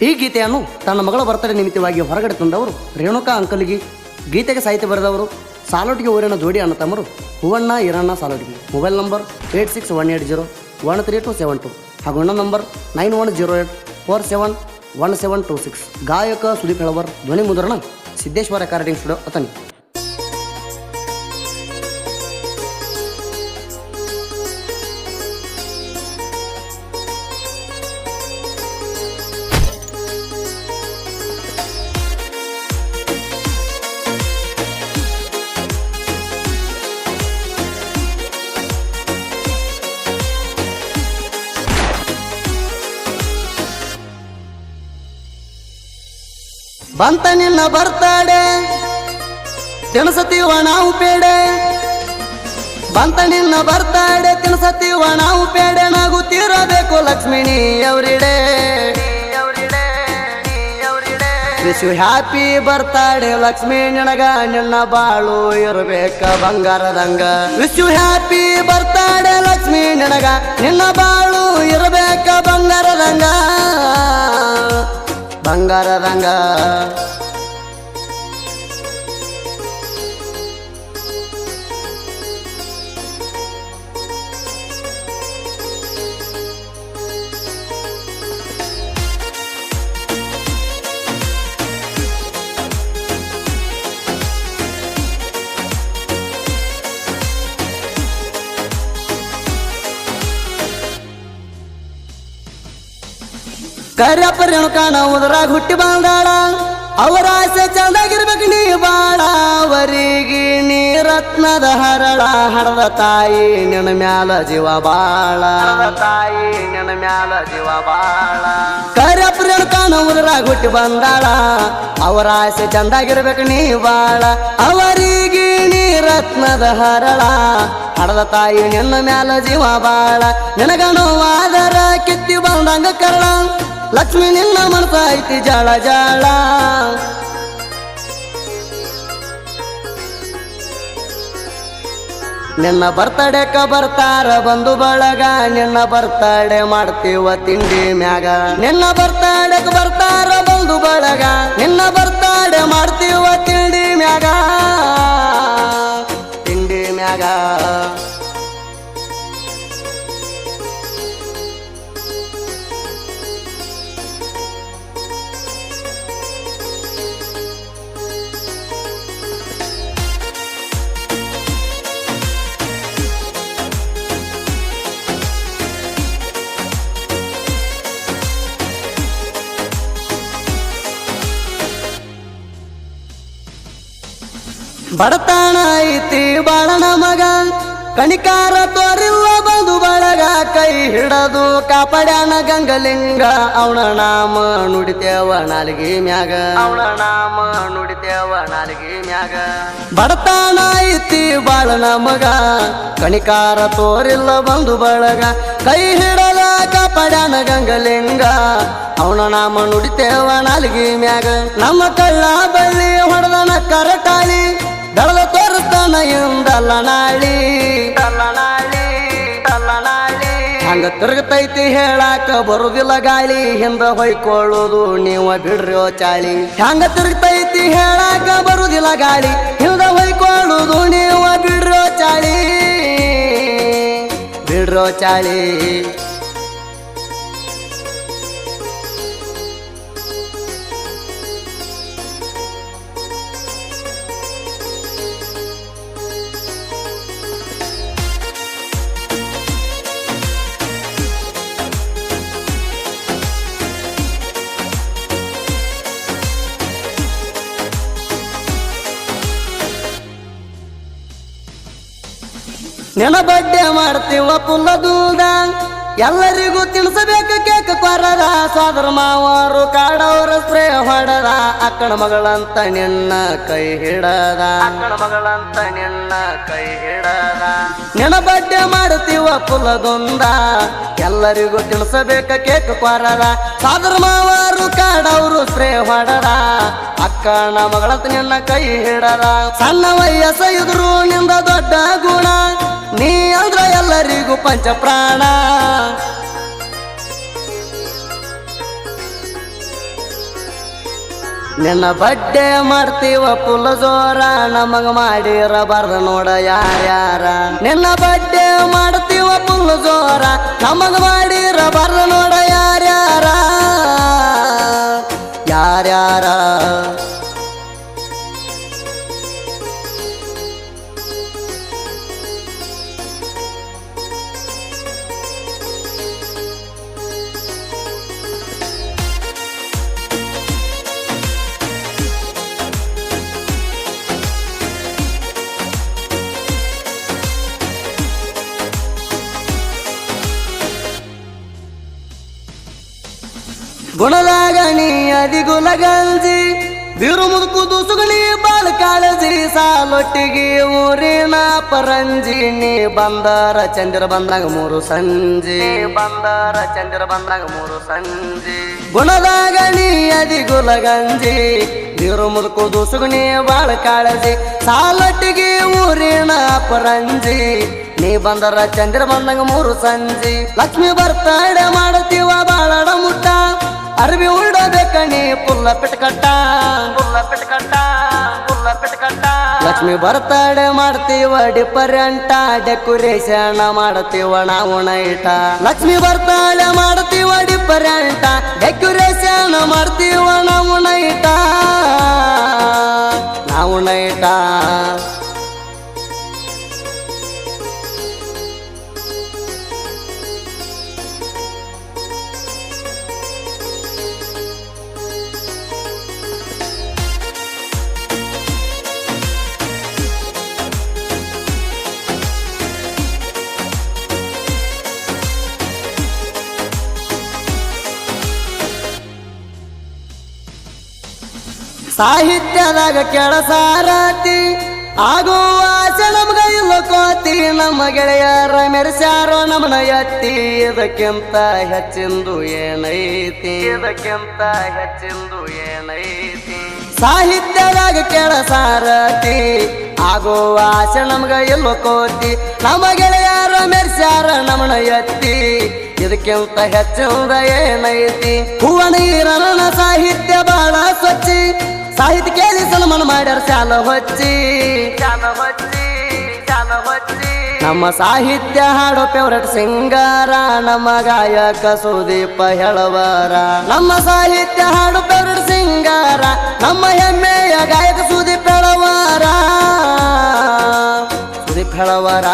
ಈ ಗೀತೆಯನ್ನು ತನ್ನ ಮಗಳ ಬರ್ತಡೇ ನಿಮಿತ್ತವಾಗಿ ಹೊರಗಡೆ ತಂದವರು ರೇಣುಕಾ ಅಂಕಲ್ಗಿ. ಗೀತೆಗೆ ಸಾಹಿತ್ಯ ಬರೆದವರು ಸಾಲೋಟಿಗೆ ಊರಿನ ಜೋಡಿ ಅಣ್ಣ ತಮ್ಮರು ಹೂವಣ್ಣ ಈರಣ್ಣ ಸಾಲೋಟಿಗೆ. ಮೊಬೈಲ್ ನಂಬರ್ 8618013272 ಹಾಗೂ ಅಣ್ಣ ನಂಬರ್ 9108471726. ಗಾಯಕ ಸುದೀಪ್ ಹೆಳವರ್. ಧ್ವನಿ ಮುದ್ರಣ ಸಿದ್ದೇಶ್ವರ ರೆಕಾರ್ಡಿಂಗ್ ಸ್ಟುಡಿಯೋ ಅತನಿ. ಬಂತ ನಿನ್ನ ಬರ್ತಾಡೆ ತಿನ್ಸತೀವ ನಾವು ಪೇಡೆ. ಬಂತ ನಿನ್ನ ಬರ್ತಾಡೆ ತಿನ್ಸತೀವ ನಾವು ಪೇಡೆ. ನಗುತ್ತಿರಬೇಕು ಲಕ್ಷ್ಮಿಣಿ everyday. Wish you happy birthday Lakshmi ನಿನಗ ನಿನ್ನ ಬಾಳು ಇರಬೇಕ ಬಂಗಾರದಂಗ. Wish you happy birthday Lakshmi ನಿನಗ ನಿನ್ನ ಬಾಳು ಇರಬೇಕ ಬಂಗಾರದಂಗ ಬಂಗಾರದಂಗ. ಕರ್ಯಪ್ಪ ರೇಣುಕಾನ ಉದರಾಗ ಹುಟ್ಟಿ ಬಂದಾಳ. ಅವರ ಆಸೆ ಚಂದಾಗಿರ್ಬೇಕು ನೀ ಬಾಳ. ಅವರಿಗೆ ನೀ ರತ್ನದ ಹರಳ. ಹಡದ ತಾಯಿ ನಿನ್ನ ಮ್ಯಾಲ ಜೀವ ಬಾಳ. ತಾಯಿ ನಿನ್ನ ಮ್ಯಾಲ ಜೀವ ಬಾಳ. ಕರ್ಯಪ್ಪ ರೇಣುಕಾನ ಉದರಾಗ ಹುಟ್ಟಿ ಬಂದಾಳ. ಅವರ ಆಸೆ ಚಂದಾಗಿರ್ಬೇಕು ನೀ ಬಾಳ. ಅವರಿಗೆ ನೀ ರತ್ನದ ಹರಳ. ಹಡದ ತಾಯಿ ನಿನ್ನ ಮ್ಯಾಲ ಜೀವ ಬಾಳ. ನಿನಗ ನೋವಾದರ ಕಿತ್ತಿ ಬಂದಂಗ ಕರಳ. ಲಕ್ಷ್ಮಿ ನಿನ್ನ ಮನಸ ಐತಿ ಜಾಳ ಜಾಳ. ನಿನ್ನ ಬರ್ತಡೇಕ ಬರ್ತಾರ ಬಂಧು ಬಳಗ. ನಿನ್ನ ಬರ್ತಡೇ ಮಾಡ್ತೀವ ತಿಂಡಿ ಮ್ಯಾಗ. ನಿನ್ನ ಬರ್ತಡೇಕ ಬರ್ತಾರ ಬಂಧು ಬಳಗ. ನಿನ್ನ ಬರ್ತಡೇ ಮಾಡ್ತೀವ ತಿಂಡಿ ಮ್ಯಾಗ ತಿಂಡಿ ಮ್ಯಾಗ. ಬಡತಾಣ ಐತಿ ಬಾಳನ ಮಗ. ಕಣಿಕಾರ ತೋರಿಲ್ಲ ಬಂಧು ಬಳಗ. ಕೈ ಹಿಡದು ಕಾಪಾಡ್ಯಾನ ಗಂಗಲಿಂಗ. ಅವನ ನಾಮ ನುಡಿತೇವ ನಾಲಿಗೆ ಮ್ಯಾಗ. ಅವನ ನಾಮ ನುಡಿತೇವ ನಾಲಿಗೆ ಮ್ಯಾಗ. ಬಡತಾಣ ಐತಿ ಬಾಳನ ಮಗ. ಕಣಿಕಾರ ತೋರಿಲ್ಲ ಬಂಧು ಬಳಗ. ಕೈ ಹಿಡದ ಕಾಪಾಡ್ಯಾನ ಗಂಗಲಿಂಗ. ಅವನ ನಾಮ ನುಡಿತೇವ ನಾಲಿಗೆ ಮ್ಯಾಗ. ನಮ್ಮ ಕಳ್ಳ ಬಳ್ಳಿ ಹೊಡೆದನ ಕರಟಾಳಿ. ದಳದ ತೋರಿಸ್ತಾನ ಎಂದಲ್ಲ ನಾಳಿ. ಹಂಗ ತಿರುಗತೈತಿ ಹೇಳಾಕ ಬರುದಿಲ್ಲ ಗಾಳಿ. ಹಿಂದ ಹೊಯ್ಕೊಳ್ಳೋದು ನೀವ ಬಿಡ್ರೋ ಚಾಳಿ. ಹಂಗ ತಿರುಗತೈತಿ ಹೇಳಾಕ ಬರುದಿಲ್ಲ ಗಾಳಿ. ಹಿಂದ ಹೊಯ್ಕೊಳ್ಳೋದು ನೀವ ಬಿಡ್ರೋ ಚಾಳಿ ಬಿಡ್ರೋ ಚಾಳಿ. ನೆನ ಬಡ್ಡೆ ಮಾಡ್ತೀವ ಪುಲ್ಲ ದೂದ. ಎಲ್ಲರಿಗೂ ತಿನ್ಸಬೇಕು ಕೇಕ್ ಕೊರದ. ಸೋದರ ಮಾವರು ಕಾಡವ್ರ ಸ್ಪ್ರೇ ಹೊಡದ. ಅಕ್ಕನ ಮಗಳಂತ ನಿನ್ನ ಕೈ ಹಿಡದ. ಅಕ್ಕನ ಮಗಳಂತ ನಿನ್ನ ಕೈ ಹಿಡದ. ನೆನ ಬಡ್ಡೆ ಮಾಡ್ತೀವ ಪುಲ್ಲದೊಂದ. ಎಲ್ಲರಿಗೂ ತಿನ್ಸಬೇಕ ಕೇಕ್ ಕೊರದ. ಸೋದರ ಮಾವರು ಕಾಡವ್ರು ಸ್ಪ್ರೇ ಹೊಡದ. ಅಕ್ಕನ ಮಗಳಂತ ನಿನ್ನ ಕೈ ಹಿಡದ. ಸಣ್ಣ ವಯಸ್ಸ ಇದ್ರು ನಿಂದ ದೊಡ್ಡ ಗುಣ. ನೀ ಅಂದ್ರ ಎಲ್ಲರಿಗೂ ಪಂಚ ಪ್ರಾಣ. ನಿನ್ನ ಬಡ್ಡೆ ಮಾಡ್ತೀವ ಪುಲ್ಲ ಜೋರ ನಮಗ ಮಾಡಿರಬಾರ್ದ ನೋಡ ಯಾರ್ಯಾರ ನಿನ್ನ ಬಡ್ಡೆ ಮಾಡ್ತೀವ ಪುಲ್ಲ ಜೋರ ನಮಗ ಮಾಡಿರಬಾರ್ದ ನೋಡ ಯಾರ್ಯಾರ ಯಾರ್ಯಾರ ಗುಣದಾಗ ನೀ ಅದಿಗುಲ ಗಂಜಿ ಬಿರು ಮುದುಕು ದುಸುಗಣಿ ಬಾಳ ಕಾಳಜಿ ಸಾಲೊಟ್ಟಿಗೆ ಊರಿನ ಪರಂಜಿ ನೀ ಬಂದಾರ ಚಂದ್ರ ಬಂದಾಗ ಮೂರು ಸಂಜೆ ಬಂದಾರ ಚಂದ್ರ ಬಂದಾಗ ಮೂರು ಸಂಜೆ ಗುಣದಾಗ ನೀ ಅದಿಗುಲ ಗಂಜಿ ಬಿರು ಮುದುಕು ದುಸುಗಣಿ ಬಾಳ ಕಾಳಜಿ ಸಾಲೊಟ್ಟಿಗೆ ಊರಿನ ಪರಂಜಿ ನೀ ಬಂದರ ಚಂದ್ರ ಬಂದಾಗ ಮೂರು ಸಂಜೆ ಲಕ್ಷ್ಮಿ ಬರ್ತಾಡೆ ಮಾಡುತ್ತೀವ ಬಾಳಡ ಮುಟ್ಟ ಅರ್ಬಿ ಉಡಬೇಕ ನೀ ಪುಲ್ಲ ಪಿಟ್ಕಟ್ಟ ಪುಲ್ಲ ಪಿಟ್ಕಟ್ಟ ಪುಲ್ಲ ಪಿಟ್ಕಟ್ಟ ಲಕ್ಷ್ಮಿ ಬರ್ತಾಡೆ ಮಾಡ್ತೀವ ಡಿಫರೆಂಟ ಡೆಕೋರೇಷನ್ ಮಾಡ್ತೀವ ನಾವು ನೈಟ ಲಕ್ಷ್ಮಿ ಬರ್ತಾಳೆ ಮಾಡ್ತೀವ ಡಿಫರೆಂಟ ಡೆಕೋರೇಷನ್ ಮಾಡ್ತೀವ ನಾವು ನೈಟ ನಾವು ನೈಟ ಸಾಹಿತ್ಯದಾಗ ಕೆಳಸಾರತಿ ಆಗುವ ಆಸೆ ನಮ್ಗ ಇಲ್ಲ ಕೋತಿ ನಮ್ಮ ಗೆಳೆಯರ ಮೆರೆಸ್ಯಾರೋ ನಮ್ಮನ ಎತ್ತಿ ಇದಕ್ಕಿಂತ ಹೆಚ್ಚಿಂದು ಏನೈತಿ ಇದಕ್ಕಿಂತ ಹೆಚ್ಚಿಂದು ಏನೈತಿ ಸಾಹಿತ್ಯದಾಗ ಕೆಳಸಾರತಿ ಆಗುವ ಆಸೆ ನಮ್ಗ ಇಲ್ಲ ಕೋತಿ ನಮ್ಮ ಗೆಳೆಯರ ಮೆರೆಸ್ಯಾರ ನಮ್ಮನ ಎತ್ತಿ ಇದಕ್ಕಿಂತ ಹೆಚ್ಚಿಂದ ಏನೈತಿ ಹೂವ ನೀರನ ಸಾಹಿತ್ಯ ಬಾಳ ಸ್ವಚ್ಛಿ ಸಾಹಿತ್ಯ ಕೇಳಿ ಸನ್ಮಾನ ಮಾಡ್ಯಾರ ಚಾಲ ಹೊಚ್ಚಿ ಚಾಲ ಹೊಚ್ಚಿ ಚಾಲ ಹೊಚ್ಚಿ ನಮ್ಮ ಸಾಹಿತ್ಯ ಹಾಡೋ ಫೇವ್ರೆಟ್ ಸಿಂಗಾರ ನಮ್ಮ ಗಾಯಕ ಸುದೀಪ ಹೇಳವರ ನಮ್ಮ ಸಾಹಿತ್ಯ ಹಾಡು ಫೇವ್ರೆಟ್ ಸಿಂಗಾರ ನಮ್ಮ ಹೆಮ್ಮೆಯ ಗಾಯಕ ಸುದೀಪ್ ಹೇಳವರ ಸುದೀಪ್ ಹೇಳವರ